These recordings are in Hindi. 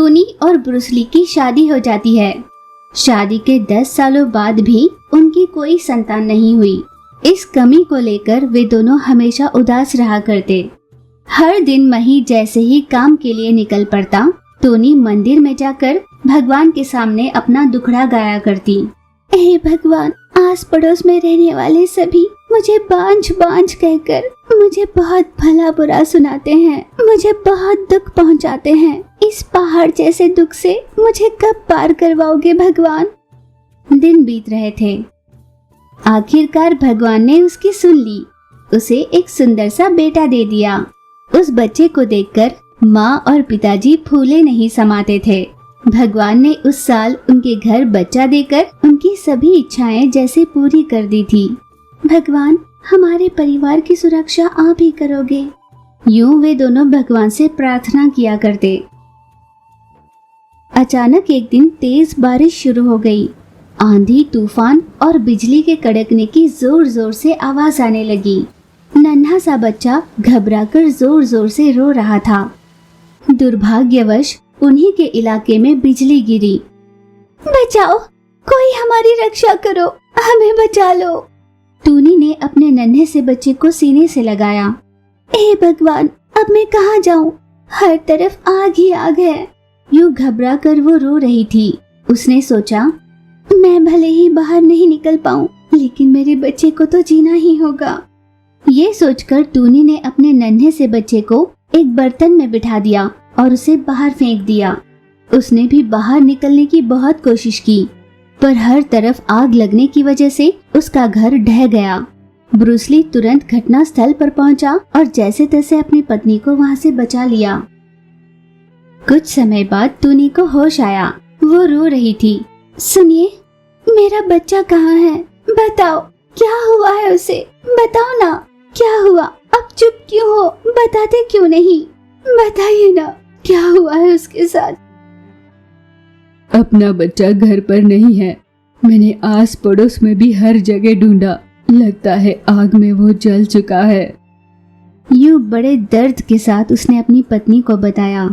टोनी और ब्रूस ली की शादी हो जाती है। शादी के 10 सालों बाद भी उनकी कोई संतान नहीं हुई। इस कमी को लेकर वे दोनों हमेशा उदास रहा करते। हर दिन मही जैसे ही काम के लिए निकल पड़ता, टोनी मंदिर में जाकर भगवान के सामने अपना दुखड़ा गाया करती। हे भगवान, आस पड़ोस में रहने वाले सभी मुझे बांझ बांझ कहकर मुझे बहुत भला बुरा सुनाते हैं, मुझे बहुत दुख पहुंचाते हैं। इस पहाड़ जैसे दुख से मुझे कब पार करवाओगे भगवान? दिन बीत रहे थे। आखिरकार भगवान ने उसकी सुन ली। उसे एक सुंदर सा बेटा दे दिया। उस बच्चे को देखकर माँ और पिताजी फूले नहीं समाते थे। भगवान ने उस साल उनके घर बच्चा देकर उनकी सभी इच्छाएं जैसे पूरी कर दी थी। भगवान, हमारे परिवार की सुरक्षा आप ही करोगे। यूं वे दोनों भगवान से प्रार्थना किया करते। अचानक एक दिन तेज बारिश शुरू हो गई। आंधी, तूफान और बिजली के कड़कने की जोर जोर से आवाज आने लगी। नन्हा सा बच्चा घबराकर जोर जोर से रो रहा था। दुर्भाग्यवश उन्हीं के इलाके में बिजली गिरी। बचाओ, कोई हमारी रक्षा करो, हमें बचा लो। टोनी ने अपने नन्हे से बच्चे को सीने से लगाया। हे भगवान, अब मैं कहाँ जाऊँ? हर तरफ आग ही आग है। यूं घबरा कर वो रो रही थी। उसने सोचा, मैं भले ही बाहर नहीं निकल पाऊँ, लेकिन मेरे बच्चे को तो जीना ही होगा। ये सोचकर टोनी ने अपने नन्हे से बच्चे को एक बर्तन में बिठा दिया और उसे बाहर फेंक दिया। उसने भी बाहर निकलने की बहुत कोशिश की, पर हर तरफ आग लगने की वजह से उसका घर ढह गया। ब्रूस ली तुरंत घटना स्थल पर पहुंचा और जैसे तैसे अपनी पत्नी को वहां से बचा लिया। कुछ समय बाद टोनी को होश आया। वो रो रही थी। सुनिए, मेरा बच्चा कहाँ है? बताओ, क्या हुआ है उसे? बताओ ना, क्या हुआ? अब चुप क्यों हो? बताते क्यों नहीं? बताइए ना, क्या हुआ है उसके साथ? अपना बच्चा घर पर नहीं है। मैंने आस पड़ोस में भी हर जगह ढूंढा। लगता है आग में वो जल चुका है। यूं बड़े दर्द के साथ उसने अपनी पत्नी को बताया।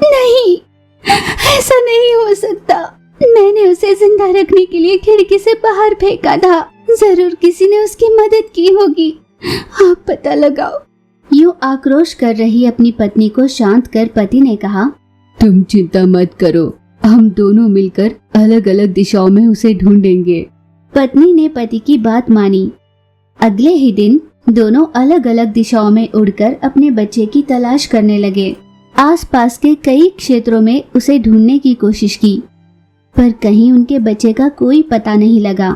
नहीं, ऐसा नहीं हो सकता। मैंने उसे जिंदा रखने के लिए खिड़की से बाहर फेंका था। जरूर किसी ने उसकी मदद की होगी। आप पता लगाओ। यूं आक्रोश कर रही अपनी पत्नी को शांत कर पति ने कहा, तुम चिंता मत करो, हम दोनों मिलकर अलग अलग दिशाओं में उसे ढूंढेंगे। पत्नी ने पति की बात मानी। अगले ही दिन दोनों अलग अलग दिशाओं में उड़कर अपने बच्चे की तलाश करने लगे। आसपास के कई क्षेत्रों में उसे ढूंढने की कोशिश की, पर कहीं उनके बच्चे का कोई पता नहीं लगा।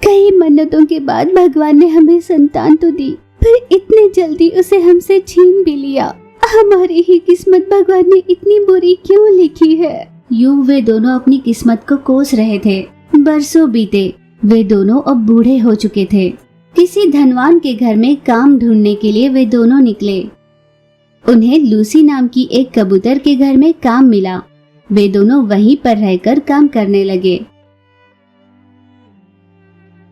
कई मन्नतों के बाद भगवान ने हमें संतान तो दी, पर इतने जल्दी उसे हमसे छीन भी लिया। हमारी ही किस्मत भगवान ने इतनी बुरी क्यों लिखी है? यूं वे दोनों अपनी किस्मत को कोस रहे थे। बरसों बीते। वे दोनों अब बूढ़े हो चुके थे। किसी धनवान के घर में काम ढूंढने के लिए वे दोनों निकले। उन्हें लूसी नाम की एक कबूतर के घर में काम मिला। वे दोनों वहीं पर रहकर काम करने लगे।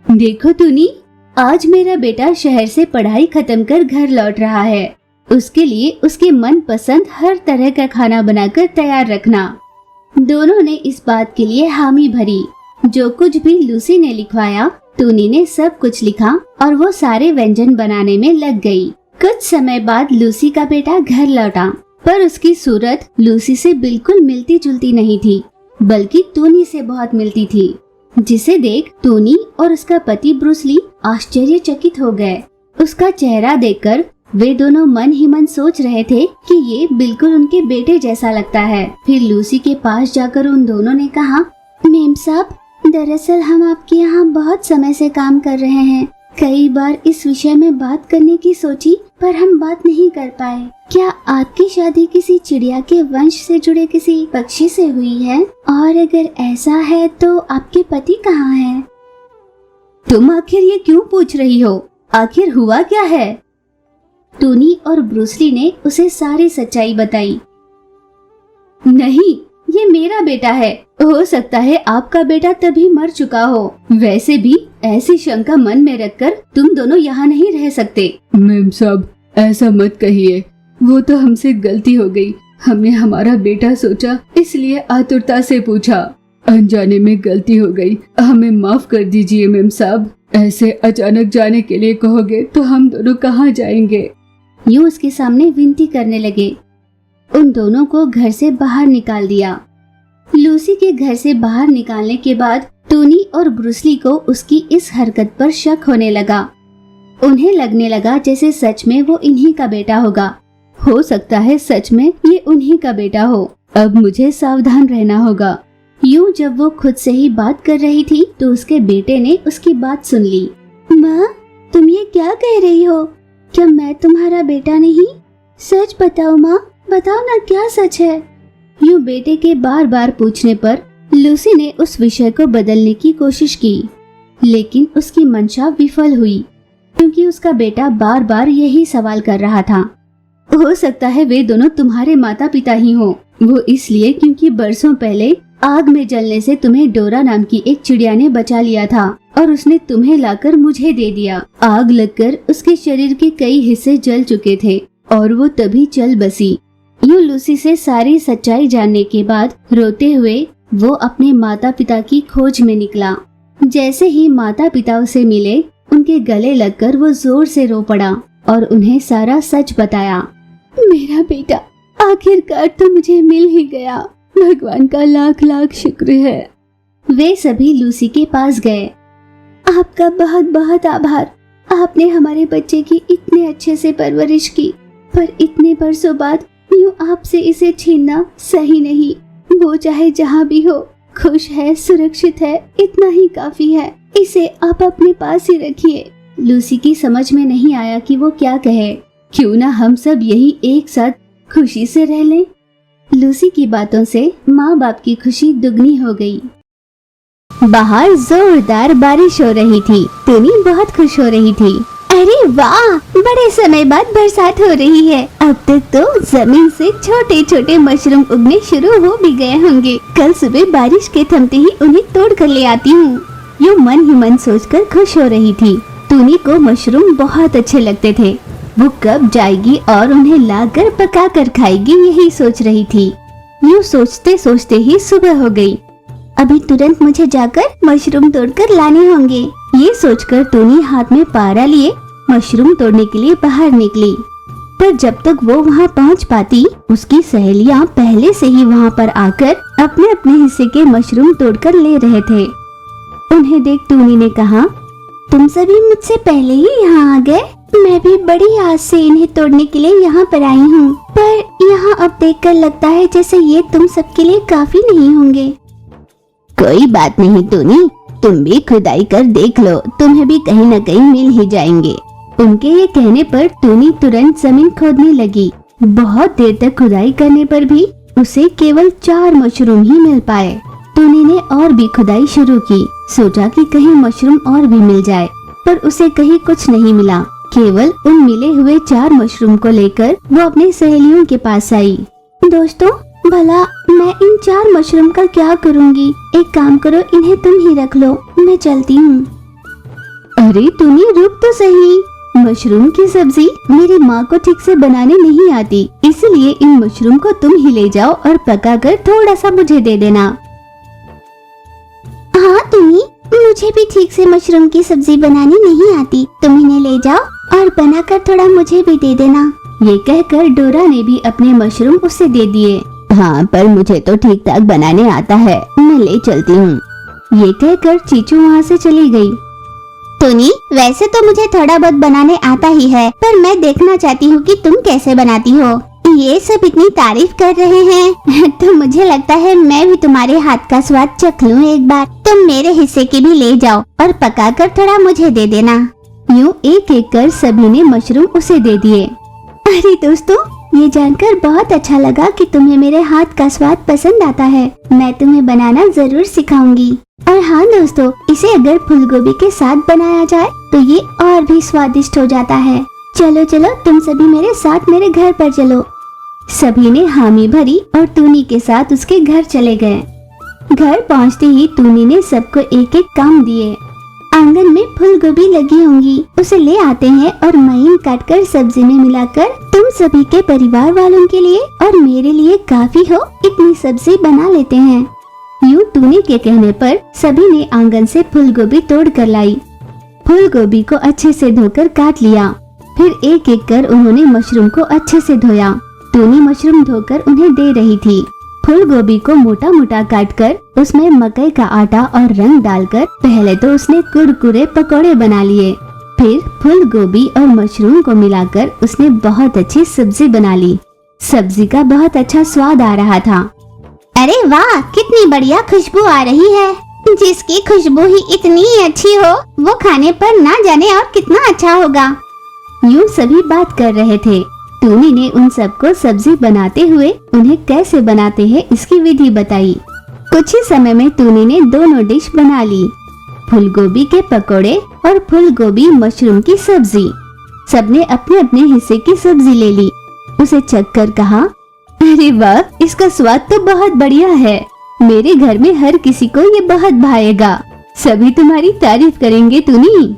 देखो टोनी, आज मेरा बेटा शहर से पढ़ाई खत्म कर घर लौट रहा है। उसके लिए उसके मन पसंद हर तरह का खाना बनाकर तैयार रखना। दोनों ने इस बात के लिए हामी भरी। जो कुछ भी लूसी ने लिखवाया, टोनी ने सब कुछ लिखा और वो सारे व्यंजन बनाने में लग गई। कुछ समय बाद लूसी का बेटा घर लौटा, पर उसकी सूरत लूसी से बिल्कुल मिलती जुलती नहीं थी, बल्कि टोनी से बहुत मिलती थी, जिसे देख टोनी और उसका पति ब्रूस ली आश्चर्यचकित हो गए। उसका चेहरा देखकर वे दोनों मन ही मन सोच रहे थे कि ये बिल्कुल उनके बेटे जैसा लगता है। फिर लूसी के पास जाकर उन दोनों ने कहा, मेम साहब, दरअसल हम आपके यहाँ बहुत समय से काम कर रहे हैं। कई बार इस विषय में बात करने की सोची, पर हम बात नहीं कर पाए। क्या आपकी शादी किसी चिड़िया के वंश से जुड़े किसी पक्षी से हुई है? और अगर ऐसा है तो आपके पति कहाँ हैं? तुम आखिर ये क्यों पूछ रही हो? आखिर हुआ क्या है? टोनी और ब्रूस ली ने उसे सारी सच्चाई बताई। नहीं, ये मेरा बेटा है। हो सकता है आपका बेटा तभी मर चुका हो। वैसे भी ऐसी शंका मन में रखकर तुम दोनों यहाँ नहीं रह सकते। मैम साहब, ऐसा मत कहिए। वो तो हमसे गलती हो गई। हमने हमारा बेटा सोचा, इसलिए आतुरता से पूछा। अनजाने में गलती हो गई, हमें माफ कर दीजिए मेम साहब। ऐसे अचानक जाने के लिए कहोगे तो हम दोनों कहाँ जाएंगे? यूं उसके सामने विनती करने लगे। उन दोनों को घर से बाहर निकाल दिया। लूसी के घर से बाहर निकालने के बाद टोनी और ब्रूसली को उसकी इस हरकत पर शक होने लगा। उन्हें लगने लगा जैसे सच में वो इन्हीं का बेटा होगा। हो सकता है सच में ये उन्हीं का बेटा हो। अब मुझे सावधान रहना होगा। यूं जब वो खुद से ही बात कर रही थी तो उसके बेटे ने उसकी बात सुन ली। माँ, तुम ये क्या कह रही हो? क्या मैं तुम्हारा बेटा नहीं? सच बताओ माँ, बताओ ना, क्या सच है? यूं बेटे के बार बार पूछने पर लूसी ने उस विषय को बदलने की कोशिश की, लेकिन उसकी मंशा विफल हुई क्योंकि उसका बेटा बार बार यही सवाल कर रहा था। हो सकता है वे दोनों तुम्हारे माता पिता ही हों। वो इसलिए क्योंकि बरसों पहले आग में जलने से तुम्हें डोरा नाम की एक चिड़िया ने बचा लिया था और उसने तुम्हें लाकर मुझे दे दिया। आग लगकर उसके शरीर के कई हिस्से जल चुके थे और वो तभी चल बसी। यूं लूसी से सारी सच्चाई जानने के बाद रोते हुए वो अपने माता पिता की खोज में निकला। जैसे ही माता पिता उसे मिले, उनके गले लगकर वो जोर से रो पड़ा और उन्हें सारा सच बताया। मेरा बेटा आखिरकार तो मुझे मिल ही गया। भगवान का लाख लाख शुक्र है। वे सभी लूसी के पास गए। आपका बहुत बहुत आभार। आपने हमारे बच्चे की इतने अच्छे से परवरिश की, पर इतने बरसों बाद यूं आपसे इसे छीनना सही नहीं। वो चाहे जहाँ भी हो, खुश है, सुरक्षित है, इतना ही काफी है। इसे आप अपने पास ही रखिए। लूसी की समझ में नहीं आया कि वो क्या कहे। क्यों ना हम सब यही एक साथ खुशी से रह लें। लूसी की बातों से माँ बाप की खुशी दुगनी हो गई। बाहर जोरदार बारिश हो रही थी। टोनी बहुत खुश हो रही थी। अरे वाह, बड़े समय बाद बरसात हो रही है। अब तक तो जमीन से छोटे छोटे मशरूम उगने शुरू हो भी गए होंगे। कल सुबह बारिश के थमते ही उन्हें तोड़ कर ले आती हूँ। यूं मन ही मन सोचकर खुश हो रही थी। टोनी को मशरूम बहुत अच्छे लगते थे। वो कब जाएगी और उन्हें लाकर पका कर खाएगी, यही सोच रही थी। यूं सोचते सोचते ही सुबह हो गई। अभी तुरंत मुझे जाकर मशरूम तोड़कर लाने होंगे। ये सोचकर टोनी हाथ में पारा लिए मशरूम तोड़ने के लिए बाहर निकली। पर जब तक वो वहाँ पहुँच पाती, उसकी सहेलियाँ पहले से ही वहाँ पर आकर अपने अपने हिस्से के मशरूम तोड़कर ले रहे थे। उन्हें देख टोनी ने कहा, तुम सभी मुझसे पहले ही यहाँ आ गए। मैं भी बड़ी आस से इन्हें तोड़ने के लिए यहाँ पर आई हूँ, पर यहाँ अब देखकर लगता है जैसे ये तुम सबके लिए काफी नहीं होंगे। कोई बात नहीं टोनी, तुम भी खुदाई कर देख लो, तुम्हें भी कहीं न कहीं मिल ही जाएंगे। उनके ये कहने पर टोनी तुरंत जमीन खोदने लगी। बहुत देर तक खुदाई करने पर भी उसे केवल 4 मशरूम ही मिल पाए। टोनी ने और भी खुदाई शुरू की, सोचा कि कहीं मशरूम और भी मिल जाए, पर उसे कहीं कुछ नहीं मिला। केवल उन मिले हुए 4 मशरूम को लेकर वो अपनी सहेलियों के पास आई। दोस्तों, भला मैं इन 4 मशरूम का क्या करूँगी? एक काम करो, इन्हें तुम ही रख लो, मैं चलती हूँ। अरे टोनी, रुक तो सही। मशरूम की सब्जी मेरी माँ को ठीक से बनाने नहीं आती, इसलिए इन मशरूम को तुम ही ले जाओ और पकाकर थोड़ा सा मुझे दे देना। हाँ टोनी, मुझे भी ठीक से मशरूम की सब्जी बनानी नहीं आती, तुम इन्हें ले जाओ और बनाकर थोड़ा मुझे भी दे देना। ये कहकर डोरा ने भी अपने मशरूम उसे दे दिए। हाँ, पर मुझे तो ठीक ठाक बनाने आता है, मैं ले चलती हूँ। ये कहकर चीचू वहाँ से चली गई। टोनी, वैसे तो मुझे थोड़ा बहुत बनाने आता ही है, पर मैं देखना चाहती हूँ कि तुम कैसे बनाती हो। ये सब इतनी तारीफ कर रहे हैं तो मुझे लगता है मैं भी तुम्हारे हाथ का स्वाद चख लूँ एक बार। तुम मेरे हिस्से की भी ले जाओ और पकाकर थोड़ा मुझे दे देना। यूँ एक एक कर सभी ने मशरूम उसे दे दिए। अरे दोस्तों, ये जानकर बहुत अच्छा लगा कि तुम्हें मेरे हाथ का स्वाद पसंद आता है। मैं तुम्हें बनाना जरूर सिखाऊंगी। और हाँ दोस्तों, इसे अगर फूलगोभी के साथ बनाया जाए तो ये और भी स्वादिष्ट हो जाता है। चलो चलो, तुम सभी मेरे साथ मेरे घर पर चलो। सभी ने हामी भरी और टूनी के साथ उसके घर चले गए। घर पहुंचते ही टूनी ने सबको एक एक काम दिए। आंगन में फूल गोभी लगी होंगी, उसे ले आते हैं और महीन काटकर सब्जी में मिलाकर तुम सभी के परिवार वालों के लिए और मेरे लिए काफी हो इतनी सब्जी बना लेते हैं। यूं टूनी के कहने पर सभी ने आंगन से फूल गोभी तोड़ कर लाई। फूल गोभी को अच्छे से धोकर काट लिया। फिर एक एक कर उन्होंने मशरूम को अच्छे से धोया। टूनी मशरूम धोकर उन्हें दे रही थी। फूल गोभी को मोटा मोटा काटकर उसमें मकई का आटा और रंग डालकर पहले तो उसने कुरकुरे पकोड़े बना लिए। फिर फूल गोभी और मशरूम को मिलाकर उसने बहुत अच्छी सब्जी बना ली। सब्जी का बहुत अच्छा स्वाद आ रहा था। अरे वाह, कितनी बढ़िया खुशबू आ रही है। जिसकी खुशबू ही इतनी अच्छी हो वो खाने पर ना जाने और कितना अच्छा होगा। यूं सभी बात कर रहे थे। टूनी ने उन सबको सब्जी बनाते हुए उन्हें कैसे बनाते हैं इसकी विधि बताई। कुछ ही समय में टूनी ने दोनों डिश बना ली, फूल गोभी के पकोड़े और फूल गोभी मशरूम की सब्जी। सबने अपने अपने हिस्से की सब्जी ले ली। उसे चख कर कहा, अरे वाह, इसका स्वाद तो बहुत बढ़िया है। मेरे घर में हर किसी को ये बहुत भाएगा। सभी तुम्हारी तारीफ करेंगे टूनी।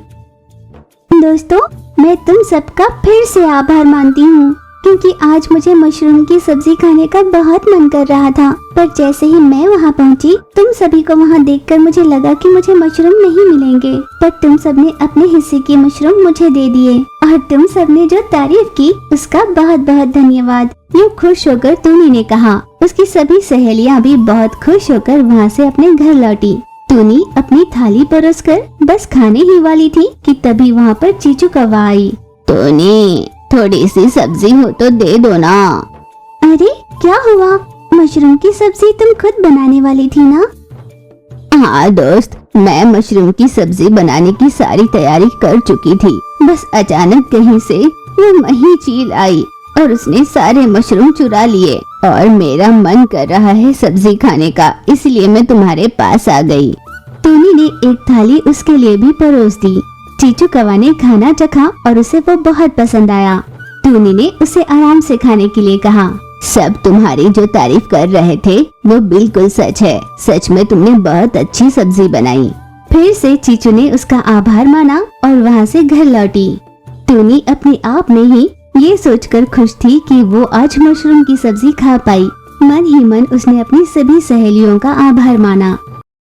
दोस्तों, मैं तुम सबका फिर से आभार मानती हूँ क्योंकि आज मुझे मशरूम की सब्जी खाने का बहुत मन कर रहा था, पर जैसे ही मैं वहाँ पहुँची तुम सभी को वहाँ देखकर मुझे लगा कि मुझे मशरूम नहीं मिलेंगे, पर तुम सबने अपने हिस्से की मशरूम मुझे दे दिए और तुम सबने जो तारीफ की उसका बहुत बहुत धन्यवाद। यूँ खुश होकर टूनी ने कहा। उसकी सभी सहेलियाँ भी बहुत खुश होकर वहाँ से अपने घर लौटी। टूनी अपनी थाली परोसकर बस खाने ही वाली थी कि तभी वहाँ पर चीचू कौवा आई। टूनी, थोड़ी सी सब्जी हो तो दे दो ना। अरे क्या हुआ? मशरूम की सब्जी तुम खुद बनाने वाली थी ना? हाँ दोस्त, मैं मशरूम की सब्जी बनाने की सारी तैयारी कर चुकी थी। बस अचानक कहीं से वो मही चील आई और उसने सारे मशरूम चुरा लिए और मेरा मन कर रहा है सब्जी खाने का, इसलिए मैं तुम्हारे पास आ गई। टूनी ने एक थाली उसके लिए भी परोस दी। चीचू कौवा ने खाना चखा और उसे वो बहुत पसंद आया। टूनी ने उसे आराम से खाने के लिए कहा, सब तुम्हारी जो तारीफ कर रहे थे वो बिल्कुल सच है। सच में तुमने बहुत अच्छी सब्जी बनाई। फिर से चीचू ने उसका आभार माना और वहाँ से घर लौटी। टूनी अपने आप में ही ये सोचकर खुश थी कि वो आज मशरूम की सब्जी खा पाई। मन ही मन उसने अपनी सभी सहेलियों का आभार माना।